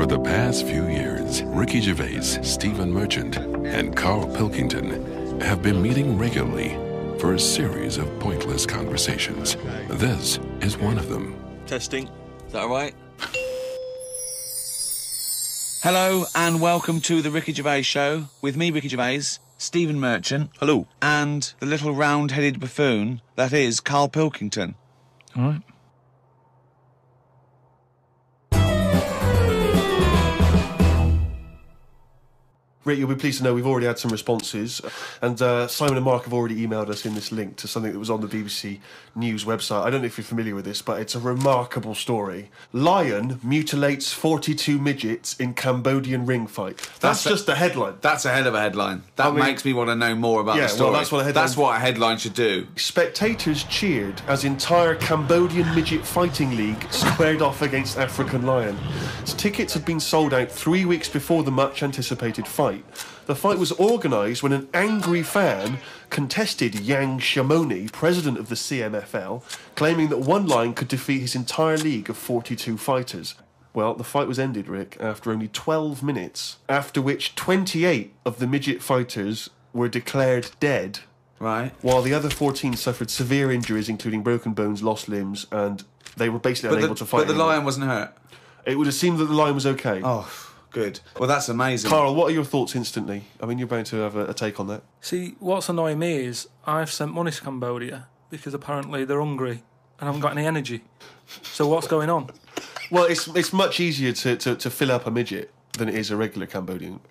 For the past few years, Ricky Gervais, Stephen Merchant, and Carl Pilkington have been meeting regularly for a series of pointless conversations. This is one of them. Testing. Is that all right? Hello and welcome to the Ricky Gervais Show with me, Ricky Gervais, Stephen Merchant. Hello. And the little round-headed buffoon that is Carl Pilkington. All right. Rick, you'll be pleased to know we've already had some responses, and Simon and Mark have already emailed us in this link to something that was on the BBC News website. I don't know if you're familiar with this, but it's a remarkable story. Lion mutilates 42 midgets in Cambodian ring fight. That's just the headline. That's a hell of a headline. That makes me want to know more about the story. Well, that's what a headline should do. Spectators cheered as entire Cambodian midget fighting league squared off against African lion. Tickets had been sold out 3 weeks before the much-anticipated fight. The fight was organised when an angry fan contested Yang Shamoni, president of the CMFL, claiming that one lion could defeat his entire league of 42 fighters. Well, the fight was ended, Rick, after only 12 minutes, after which 28 of the midget fighters were declared dead, right, while the other 14 suffered severe injuries, including broken bones, lost limbs, and they were basically unable to fight But the anymore. lion wasn't hurt? It would have seemed that the lion was okay. Oh, good. Well, that's amazing. Carl, what are your thoughts instantly? I mean, you're bound to have a take on that. See, what's annoying me is I've sent money to Cambodia because apparently they're hungry and haven't got any energy. So what's going on? Well, it's much easier to fill up a midget than it is a regular Cambodian.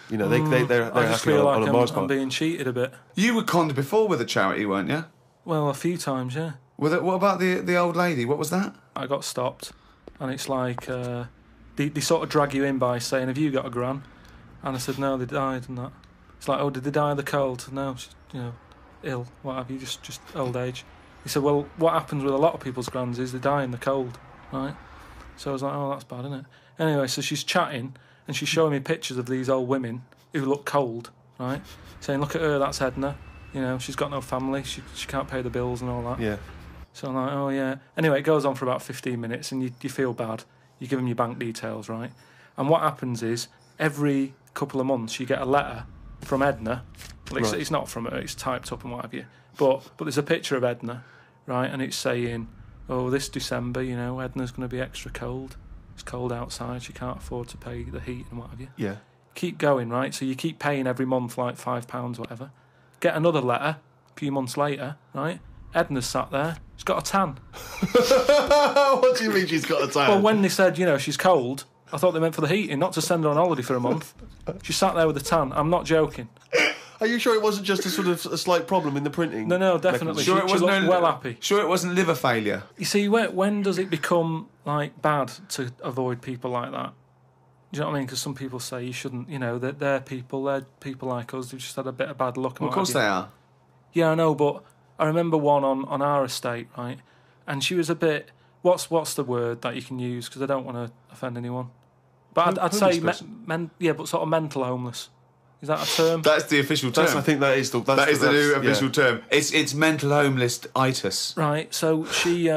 You know, they're I just happy feel on like a Mars bar. I'm being cheated a bit. You were conned before with a charity, weren't you? Well, a few times, yeah. What about the old lady? What was that? I got stopped, and it's like they sort of drag you in by saying, "Have you got a gran?" And I said, "No, they died," and that. It's like, "Oh, did they die of the cold?" No, she's, ill. What have you? Just old age. He said, "Well, what happens with a lot of people's grans is they die in the cold, right?" So I was like, "Oh, that's bad, isn't it?" Anyway, so she's chatting and she's showing me pictures of these old women who look cold, right? Saying, "Look at her, that's Edna. She's got no family. She can't pay the bills and all that." Yeah. So I'm like, "Oh yeah." Anyway, it goes on for about 15 minutes, and you feel bad. You give them your bank details, right? And what happens is every couple of months you get a letter from Edna. Well, it's not from her; it's typed up and what have you. But there's a picture of Edna, right? And it's saying, "Oh, this December, Edna's going to be extra cold. It's cold outside. She can't afford to pay the heat and what have you." Yeah. Keep going, right? So you keep paying every month like £5, whatever. Get another letter a few months later, right? Edna's sat there. She's got a tan. What do you mean she's got a tan? Well, when they said, she's cold, I thought they meant for the heating, not to send her on holiday for a month. She sat there with a tan. I'm not joking. Are you sure it wasn't just a sort of a slight problem in the printing? No, definitely. Sure, she looked well happy. Sure, it wasn't liver failure. You see, when does it become bad to avoid people like that? Do you know what I mean? Because some people say you shouldn't. They're people like us. They've just had a bit of bad luck. Well, of course they are. Yeah, I know, but I remember one on our estate, right? And she was a bit. What's the word that you can use? Because I don't want to offend anyone. But I'd say but sort of mental homeless. Is that a term? That's the official term. I think that is the new official term. It's mental homeless-itis. Right. So she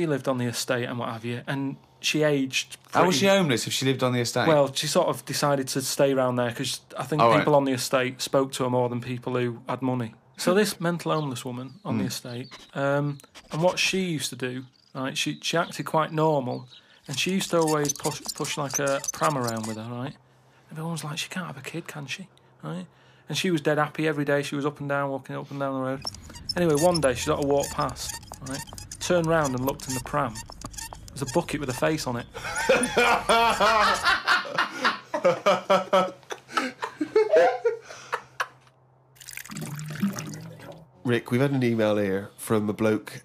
lived on the estate and what have you, and she aged. How was she homeless if she lived on the estate? Well, she sort of decided to stay around there because I think people on the estate spoke to her more than people who had money. So this mental homeless woman on the estate, and what she used to do, right? She acted quite normal, and she used to always push like a pram around with her, right? Everyone was like, "She can't have a kid, can she?" Right? And she was dead happy every day. She was up and down, walking up and down the road. Anyway, one day she sort of walked past, right? Turned round and looked in the pram. There's a bucket with a face on it. Rick, we've had an email here from a bloke.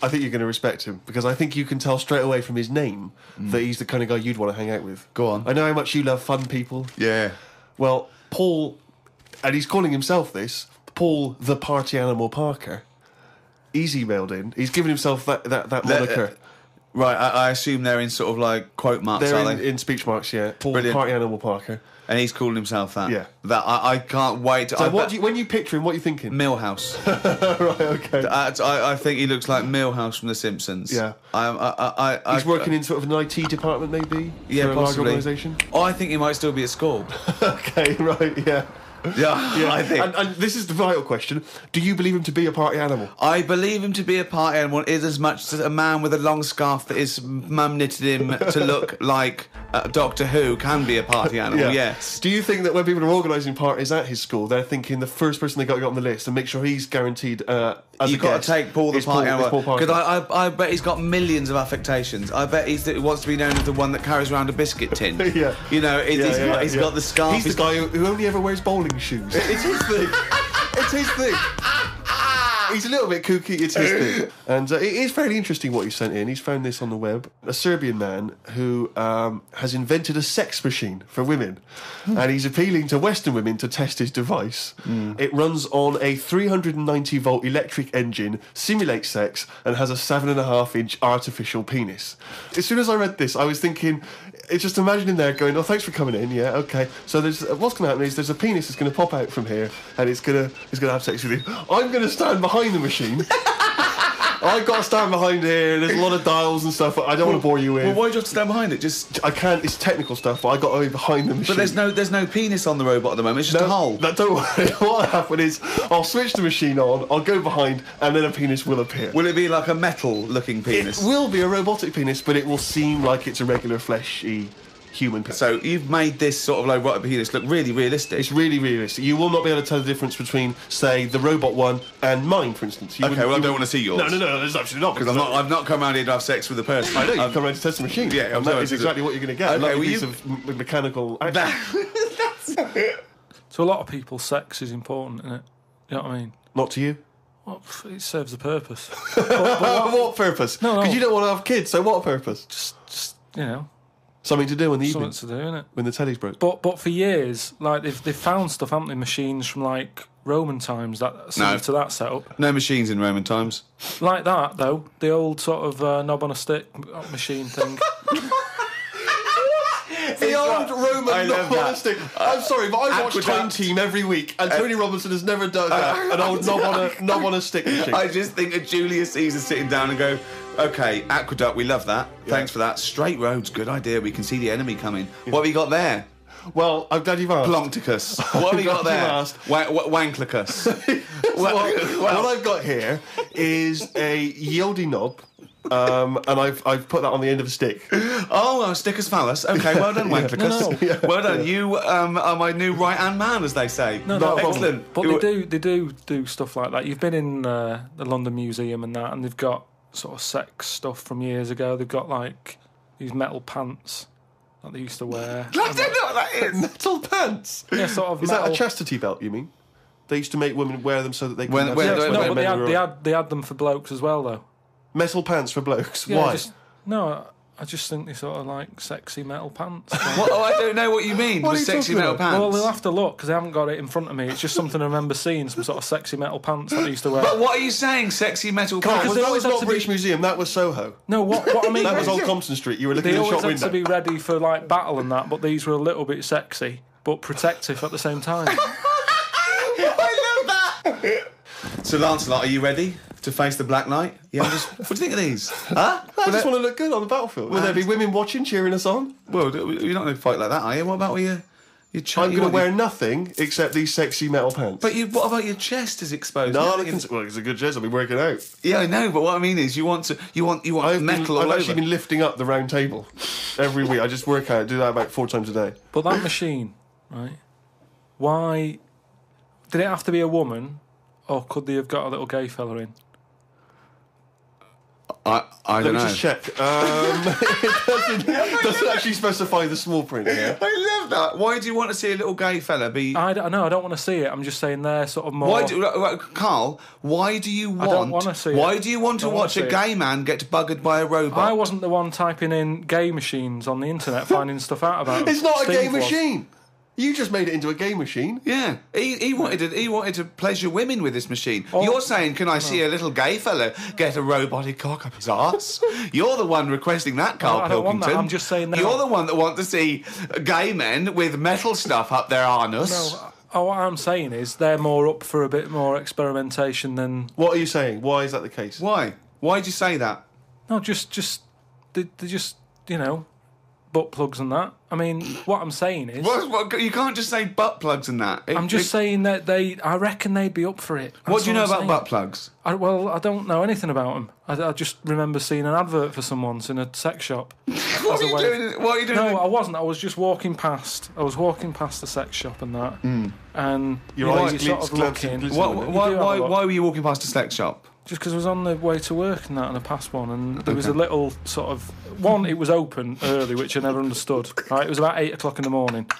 I think you're going to respect him because I think you can tell straight away from his name that he's the kind of guy you'd want to hang out with. Go on. I know how much you love fun people. Yeah. Well, Paul, and he's calling himself this, Paul the Party Animal Parker. He's emailed in. He's given himself that moniker. Right, I assume they're in sort of like quote marks, They're are they? in speech marks, yeah. Brilliant. Party animal Parker. And he's calling himself that? Yeah. That I can't wait. So when you picture him, what are you thinking? Millhouse. Right, okay. I think he looks like Millhouse from The Simpsons. Yeah. He's working in sort of an IT department, maybe? Yeah, for a possibly. large organisation? I think he might still be at school. Okay, right, yeah. Yeah, I think. And this is the vital question. Do you believe him to be a party animal? I believe him to be a party animal is as much as a man with a long scarf that his mum knitted him to look like Doctor Who can be a party animal, yes. Do you think that when people are organising parties at his school, they're thinking the first person they got to get on the list and make sure he's guaranteed as You've got to take Paul the party animal. Because I bet he's got millions of affectations. I bet he wants to be known as the one that carries around a biscuit tin. Yeah. You know, he's got the scarf. He's the guy who only ever wears bowling shoes. It's his thing. It's his thing. He's a little bit kooky, it's his thing. And it is fairly interesting what he sent in. He's found this on the web. A Serbian man who has invented a sex machine for women. And he's appealing to Western women to test his device. It runs on a 390-volt electric engine, simulates sex, and has a 7.5-inch artificial penis. As soon as I read this, I was thinking... It's just imagining there going, oh, thanks for coming in, yeah, okay. So what's going to happen is there's a penis that's going to pop out from here and it's going to have sex with you. I'm going to stand behind the machine. I've got to stand behind here. There's a lot of dials and stuff. I don't want to bore you with. Well, why do you have to stand behind it? I can't. It's technical stuff, but I got to be behind the machine. But there's no penis on the robot at the moment. It's just a hole. No, don't worry. What will happen is I'll switch the machine on. I'll go behind, and then a penis will appear. Will it be like a metal-looking penis? It will be a robotic penis, but it will seem like it's a regular fleshy human penis. So you've made this sort of like robotic penis look really realistic. It's really realistic. You will not be able to tell the difference between, say, the robot one and mine, for instance. Okay, well, I don't want to see yours. No, there's absolutely not. Because I've not come around here to have sex with a person. I know, you've come around to test the machine. Yeah, and that is exactly what you're going to get. Okay, like a piece of mechanical action. To a lot of people, sex is important, isn't it? You know what I mean? Not to you? Well, it serves a purpose. but what purpose? No. Because you don't want to have kids, so what purpose? Just you know... Something to do in the evening. Something to do, innit? When the telly's broke. But for years, like they've found stuff, haven't they? Machines from like Roman times that similar to that setup. No machines in Roman times. Like that though, the old sort of knob on a stick machine thing. The old Roman knob on a stick. I'm sorry, but I watch Time Team every week, and Tony Robinson has never done that. An old knob on a stick machine. I just think of Julius Caesar sitting down and go, okay, aqueduct, we love that. Thanks for that. Straight roads, good idea. We can see the enemy coming. What have you got there? Well, I'm glad you've asked. Ploncticus. What have you got there? Wanklicus. What I've got here is a Yodi knob. And I've put that on the end of a stick. Oh, sticker's phallus. Okay, well done, Wanklicus. Yeah. Well done. You are my new right-hand man, as they say. No, excellent. But they do stuff like that. You've been in the London Museum and that, and they've got sort of sex stuff from years ago. They've got like these metal pants that they used to wear. I don't know what that is. Metal pants? Yeah, sort of. Is metal. that a chastity belt, you mean? They used to make women wear them so that they could... They had them for blokes as well, though. Metal pants for blokes? Yeah, why? I just think they sort of like sexy metal pants. I don't know what you mean with sexy metal pants. Well, they'll have to look because I haven't got it in front of me. It's just something I remember seeing, some sort of sexy metal pants that I used to wear. But what are you saying, sexy metal pants? Well, that was not British Museum, that was Soho. No, what I mean... That was Old Compton Street, you were looking at the shop window. They always had to be ready for like battle and that, but these were a little bit sexy, but protective at the same time. I love that! So, Lancelot, are you ready to face the Black Knight? Yeah, what do you think of these? Huh? I just want to look good on the battlefield. Will there be women watching, cheering us on? Well, you're not going to fight like that, are you? What about your I'm going to wear nothing except these sexy metal pants. But what about your chest is exposed? No, it's a good chest. I've been working out. Yeah, I know. But what I mean is, you want metal. I've actually been lifting up the round table every week. I just work out, do that about 4 times a day. But that machine, right? Why did it have to be a woman, or could they have got a little gay fella in? I don't know. Let me just check. It doesn't actually specify the small print here. I love that. Why do you want to see a little gay fella be... I don't want to see it. I'm just saying they're sort of more... Carl, why do you want... I don't want to see it. Why do you want to watch a gay man get buggered by a robot? I wasn't the one typing in gay machines on the internet finding stuff out about them. It's not a gay machine. You just made it into a game machine. Yeah, he wanted to pleasure women with this machine. You're saying, can I see a little gay fellow get a robotic cock up his arse? You're the one requesting that, Carl I don't want Pilkington. that. I'm just saying that. You're the one that wants to see gay men with metal stuff up their anus. No, what I'm saying is they're more up for a bit more experimentation than... What are you saying? Why is that the case? Why? Why'd you say that? No, they're just, butt plugs and that. I mean, what I'm saying is... What, you can't just say butt plugs and that. I'm just saying that I reckon they'd be up for it. What do you know about butt plugs? I don't know anything about them. I just remember seeing an advert for some once in a sex shop. What are you doing? No, I wasn't. I was just walking past. I was walking past the sex shop and that. And Your eyes sort of looking. Why were you walking past a sex shop? Just because I was on the way to work and that, and I passed one, and there was a little sort of one. It was open early, which I never understood. Right, it was about 8 o'clock in the morning.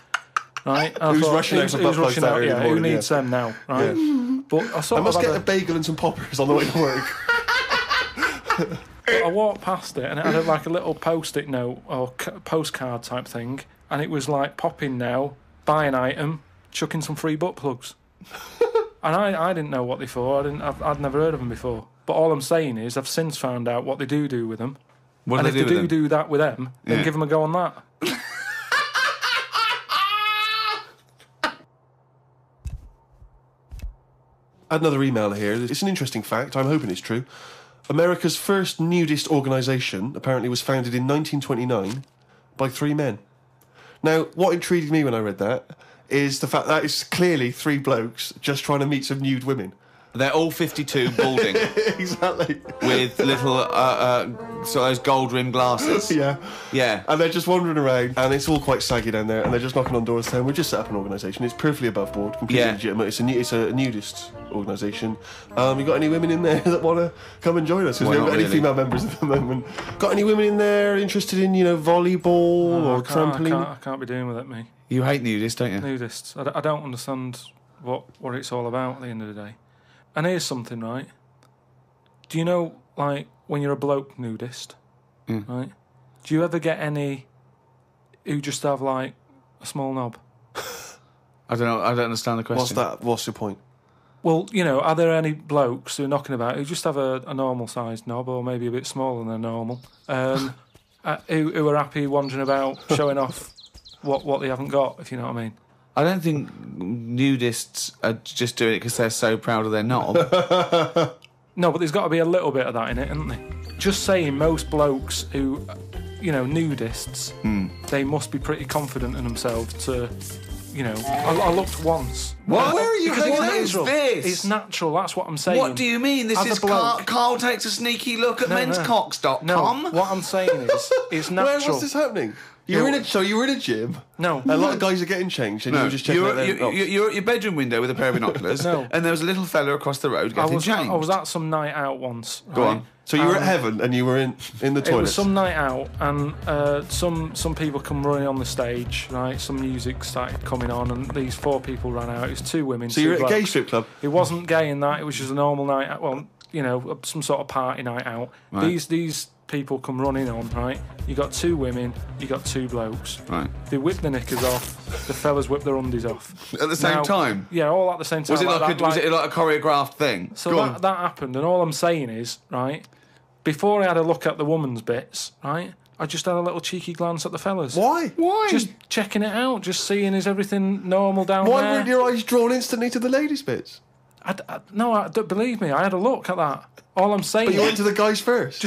Right, and who's rushing out for butt plugs that early in the morning? Who needs them now? Right, but I must get a bagel and some poppers on the way to work. But I walked past it, and it had like a little post-it note or postcard type thing, and it was like pop in now, buy an item, chuck in some free butt plugs. And I didn't know what they for. I'd never heard of them before. But all I'm saying is I've since found out what they do with them. What and do if they they do that with them, then give them a go on that. Another email here. It's an interesting fact. I'm hoping it's true. America's first nudist organisation apparently was founded in 1929 by 3 men. Now, what intrigued me when I read that is the fact that it's clearly 3 blokes just trying to meet some nude women. They're all 52 balding. Exactly. With little, those gold-rimmed glasses. Yeah. Yeah. And they're just wandering around, and it's all quite saggy down there, and they're just knocking on doors saying, we've just set up an organisation, it's perfectly above board, completely legitimate, it's a nudist organisation. You got any women in there that want to come and join us? Because we haven't got any female members at the moment. Got any women in there interested in, volleyball or trampoline? I can't be doing with it, me. You hate nudists, don't you? Nudists. I don't understand what it's all about at the end of the day. And here's something, right? Do you know, like, when you're a bloke nudist, right? Do you ever get any who just have, like, a small knob? I don't know. I don't understand the question. What's that? What's your point? Well, are there any blokes who are knocking about who just have a normal-sized knob or maybe a bit smaller than normal, who are happy wandering about showing off what they haven't got, if you know what I mean? I don't think nudists are just doing it because they're so proud of their knob. No, but there's got to be a little bit of that in it, isn't there? Just saying, most blokes who, nudists, they must be pretty confident in themselves to, I looked once. What? Where are you? Because What is this? It's natural, that's what I'm saying. What do you mean? This is Carl takes a sneaky look at menscocks.com. No, what I'm saying is, it's natural. What's this happening? You were in a gym. No. A lot of guys are getting changed, and you were just checking out their knobs. You're at your bedroom window with a pair of binoculars, and there was a little fella across the road getting changed. I was at some night out once. Go on. So you were at heaven, and you were in the toilet. It was some night out, and some people come running on the stage, right? Some music started coming on, and these 4 people ran out. It was 2 women. So you were at a gay strip club? It wasn't gay in that. It was just a normal night out. Well, some sort of party night out. Right. These people come running on, right? You got 2 women, you got 2 blokes. Right. They whip their knickers off, the fellas whip their undies off. At the same time? Yeah, all at the same time. Was it like a choreographed thing? So that happened, and all I'm saying is, right, before I had a look at the woman's bits, right, I just had a little cheeky glance at the fellas. Why? Just checking it out, just seeing is everything normal down there. Why weren't your eyes drawn instantly to the ladies' bits? No, don't believe me. I had a look at that. All I'm saying. But you went to the guys first.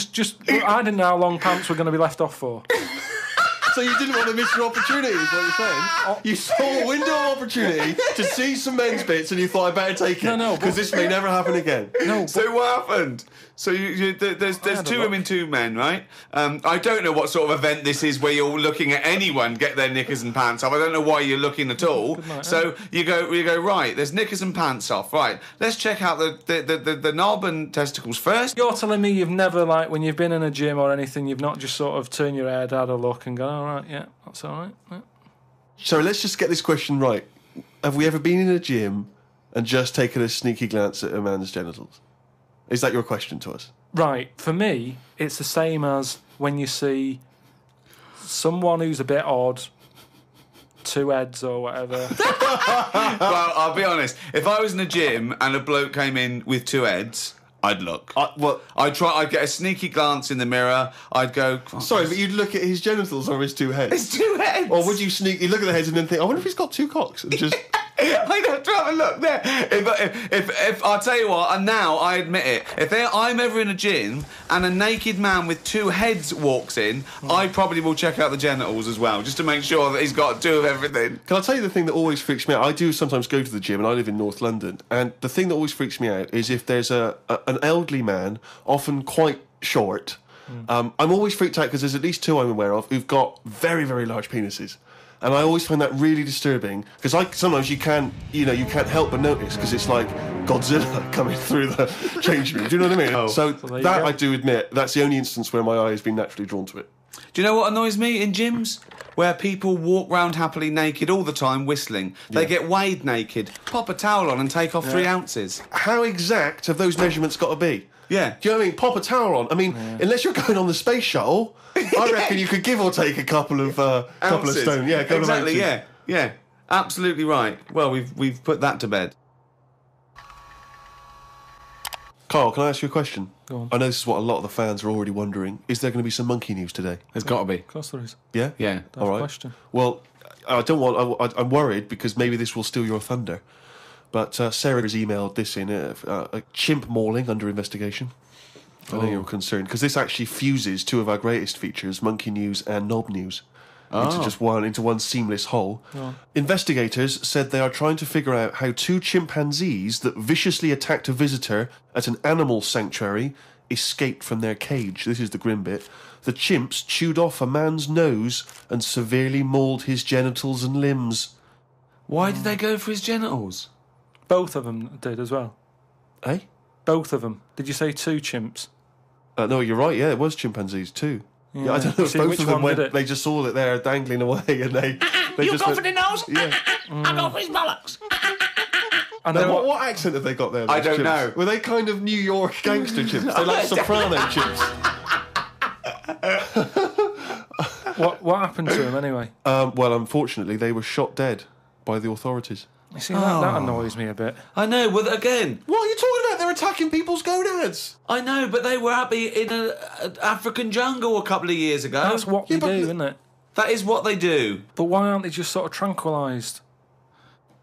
I didn't know how long pants were going to be left off for. So you didn't want to miss your opportunity, is what you're saying? You saw a window of opportunity to see some men's bits, and you thought, I better take it. No, because this may never happen again. No. So what happened? So there's 2 women, 2 men, right? I don't know what sort of event this is where you're looking at anyone get their knickers and pants off. I don't know why you're looking at all. So you go right. There's knickers and pants off. Right. Let's check out the knob and testicles first. You're telling me you've never, like, when you've been in a gym or anything, you've not just sort of turned your head, had a look, and gone, all right, yeah, that's all right. Yeah. So let's just get this question right. Have we ever been in a gym and just taken a sneaky glance at a man's genitals? Is that your question to us? Right. For me, it's the same as when you see someone who's a bit odd 2 heads or whatever. Well, I'll be honest. If I was in a gym and a bloke came in with 2 heads, I'd look. I'd get a sneaky glance in the mirror. I'd go... Sorry, but you'd look at his genitals or his 2 heads? His 2 heads! Or would you sneaky look at the heads and then think, I wonder if he's got 2 cocks? And just... I'd have to have a look there. If I'll tell you what, and now I admit it, if I'm ever in a gym and a naked man with 2 heads walks in, I probably will check out the genitals as well, just to make sure that he's got 2 of everything. Can I tell you the thing that always freaks me out? I do sometimes go to the gym, and I live in North London, and the thing that always freaks me out is if there's an elderly man, often quite short. I'm always freaked out because there's at least 2 I'm aware of who've got very, very large penises. And I always find that really disturbing because sometimes you can't help but notice because it's like Godzilla coming through the change room. Do you know what I mean? So that I do admit that's the only instance where my eye has been naturally drawn to it. Do you know what annoys me in gyms? Where people walk round happily naked all the time whistling. They get weighed naked, pop a towel on and take off 3 ounces. How exact have those measurements got to be? Yeah. Do you know what I mean? Pop a towel on. I mean, unless you're going on the space shuttle, I reckon you could give or take a couple of stone. Yeah, exactly. Yeah. Absolutely right. Well, we've put that to bed. Carl, can I ask you a question? Go on. I know this is what a lot of the fans are already wondering. Is there going to be some monkey news today? There's got to be. Of course there is. Yeah? Yeah. All right. Question. Well, I'm worried because maybe this will steal your thunder. But Sarah has emailed this in, a chimp mauling under investigation. I know you're concerned, because this actually fuses 2 of our greatest features, Monkey News and Knob News, into one seamless whole. Oh. Investigators said they are trying to figure out how 2 chimpanzees that viciously attacked a visitor at an animal sanctuary escaped from their cage. This is the grim bit. The chimps chewed off a man's nose and severely mauled his genitals and limbs. Why did they go for his genitals? Both of them did as well. Eh? Both of them. Did you say 2 chimps? No, you're right. Yeah, it was chimpanzees too. Yeah, I don't know if see, both of them went. did it? They just saw that they're dangling away, and they You just go went, for the nose? Yeah. I go for his bollocks. And Now, what accent have they got there? I those don't chimps? know. Were they kind of New York gangster chimps? They're like soprano chimps. What happened to him anyway? Well, unfortunately, they were shot dead by the authorities. You see, that annoys me a bit. I know, well, again... What are you talking about? They're attacking people's gonads. I know, but they were happy in an African jungle a couple of years ago. That's what they do, isn't it? That is what they do. But why aren't they just sort of tranquilised?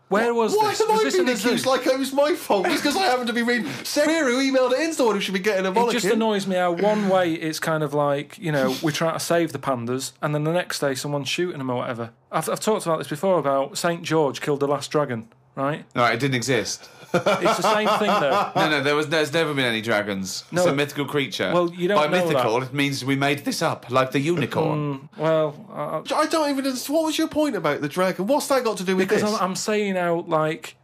Where was Why this? have Was I this been in the zoo? accused like it was my fault? Just because I happen to be reading... Sarah, who emailed it in, who should be getting a It bollocking. just annoys me how one way it's kind of like, we're trying to save the pandas, and then the next day someone's shooting them or whatever. I've talked about this before, about St. George killed the last dragon, right? No, it didn't exist. It's the same thing, though. No, there's never been any dragons. No. It's a mythical creature. Well, you don't By know mythical, that. it means we made this up, like the unicorn. Well, I don't even... What was your point about the dragon? What's that got to do with because this? I'm saying how, like,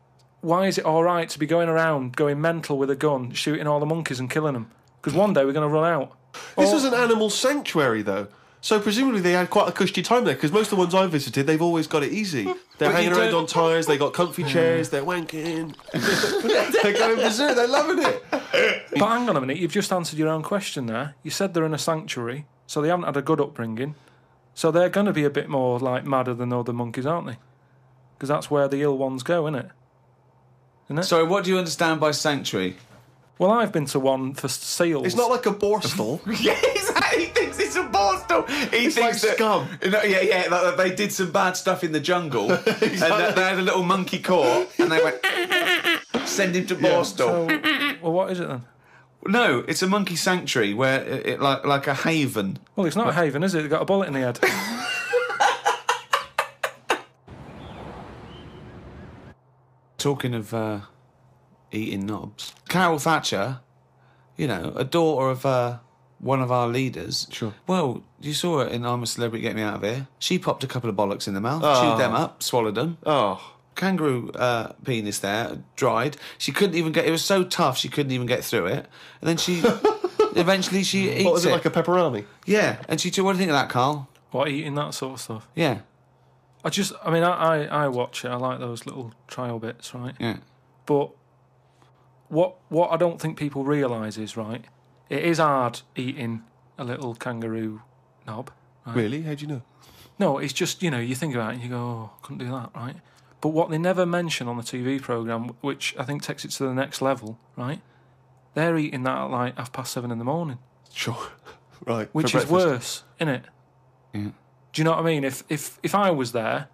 why is it all right to be going around, going mental with a gun, shooting all the monkeys and killing them? Because one day we're going to run out. This was an animal sanctuary, though. So presumably they had quite a cushy time there, because most of the ones I've visited, they've always got it easy. They're hanging around on tyres, they got comfy chairs, they're wanking. They're going berserk, they're loving it. But hang on a minute, you've just answered your own question there. You said they're in a sanctuary, so they haven't had a good upbringing. So they're going to be a bit more, like, madder than other monkeys, aren't they? Because that's where the ill ones go, isn't it? Sorry, what do you understand by sanctuary? Well, I've been to one for seals. It's not like a borstal. Yeah, exactly. He thinks it's a borstal. It's like scum. That they did some bad stuff in the jungle, and they had a little monkey court, and they went send him to borstal. So, well, what is it then? No, it's a monkey sanctuary where it like a haven. Well, it's not a haven, is it? They've got a bullet in the head. Talking of eating knobs, Carol Thatcher, a daughter of one of our leaders. Sure. Well, you saw it in I'm a Celebrity, Get Me Out of Here. She popped a couple of bollocks in the mouth, chewed them up, swallowed them. Oh. Kangaroo penis there, dried. She couldn't even get... It was so tough, she couldn't even get through it. And then she... eventually she eats it. What was it, like a pepperoni? Yeah. And she... What do you think of that, Carl? What, eating that sort of stuff? Yeah. I watch it. I like those little trial bits, right? Yeah. But what I don't think people realise is, right, it is hard eating a little kangaroo knob. Right? Really? How do you know? No, it's just, you know, you think about it and you go, oh, I couldn't do that, right? But what they never mention on the TV programme, which I think takes it to the next level, right? They're eating that at like 7:30 in the morning. Sure. Right. Which is worse, innit? Yeah. Do you know what I mean? If I was there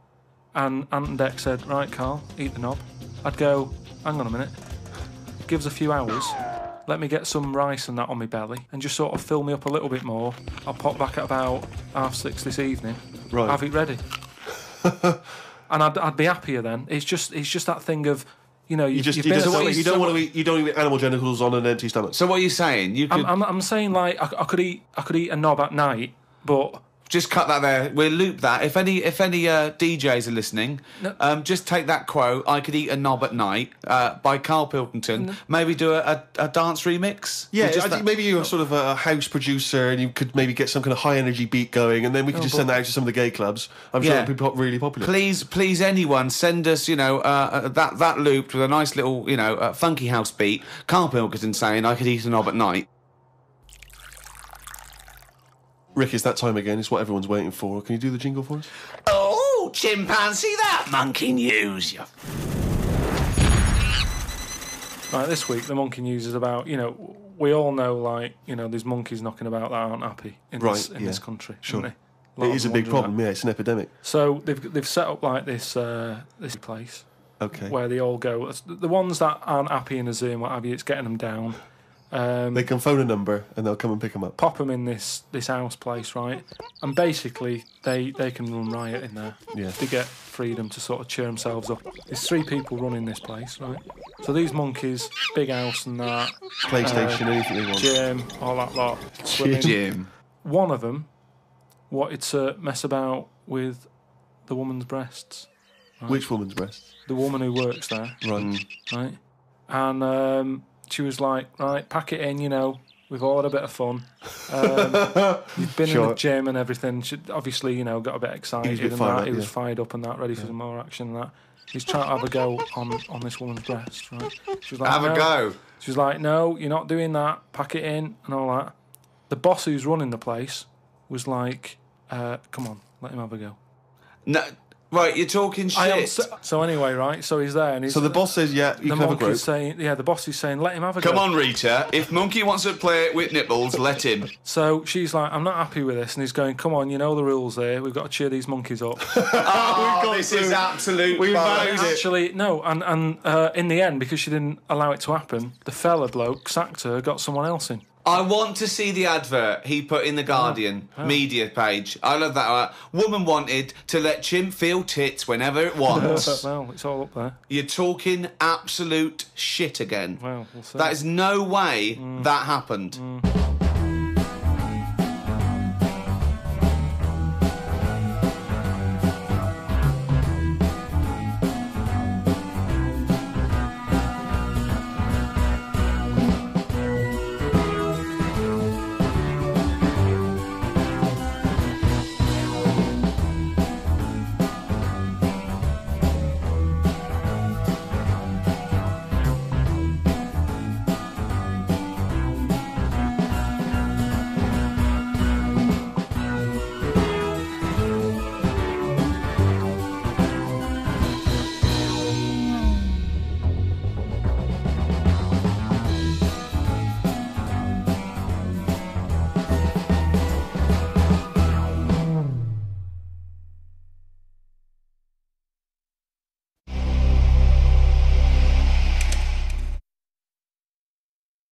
and Ant and Dec said, right, Carl, eat the knob, I'd go, hang on a minute, give us a few hours, let me get some rice and that on my belly and just sort of fill me up a little bit more. I'll pop back at about 6:30 this evening, right. Have it ready. And I'd be happier then. It's just that thing of, you know, you don't want to eat animal genitals on an empty stomach. So what are you saying? You could I'm saying like I could eat a knob at night, but just cut that there. We'll loop that. If any DJs are listening, just take that quote. I could eat a knob at night by Carl Pilkington. Maybe do a dance remix. Yeah, I think maybe you're sort of a house producer, and you could maybe get some kind of high energy beat going, and then we could just send that out to some of the gay clubs. I'm sure it'd be really popular. Please, anyone send us, you know, that looped with a nice little, you know, funky house beat. Carl Pilkington saying I could eat a knob at night. Rick, it's that time again. It's what everyone's waiting for. Can you do the jingle for us? Oh, chimpanzee, that monkey news. Right, this week the monkey news is about, you know, we all know, like, you know, there's monkeys knocking about that aren't happy in this country. Sure. It is a big problem, yeah, it's an epidemic. So they've set up like this place. Okay. Where they all go. The ones that aren't happy in a zoo and what have you, it's getting them down. They can phone a number and they'll come and pick them up. Pop them in this house place, right? And basically, they can run riot in there. Yeah. They get freedom to sort of cheer themselves up. There's 3 people running this place, right? So these monkeys, big house and that. PlayStation, anything they want. Gym, all that lot. Gym. One of them wanted to mess about with the woman's breasts. Right? Which woman's breasts? The woman who works there. Right. Right? And she was like, right, pack it in, you know, we've all had a bit of fun. You've been in the gym and everything. She obviously, you know, got a bit excited and that. He was fired up and that, ready for some more action and that. He's trying to have a go on this woman's breast, right? She was like, have a go. She was like, no, you're not doing that. Pack it in and all that. The boss who's running the place was like, come on, let him have a go. No. Right, you're talking shit. So anyway, right, so he's there and he's... So the boss says, yeah, you can have a group. The boss is saying, let him have a go. Come on, Rita, if Monkey wants to play with nipples, let him. So she's like, I'm not happy with this, and he's going, come on, you know the rules here, we've got to cheer these monkeys up. This is absolute Actually, no, and in the end, because she didn't allow it to happen, the fella bloke sacked her, got someone else in. I want to see the advert he put in the Guardian media page. I love that. Woman wanted to let chimp feel tits whenever it wants. Well, it's all up there. You're talking absolute shit again. Well, we'll see. That is no way that happened.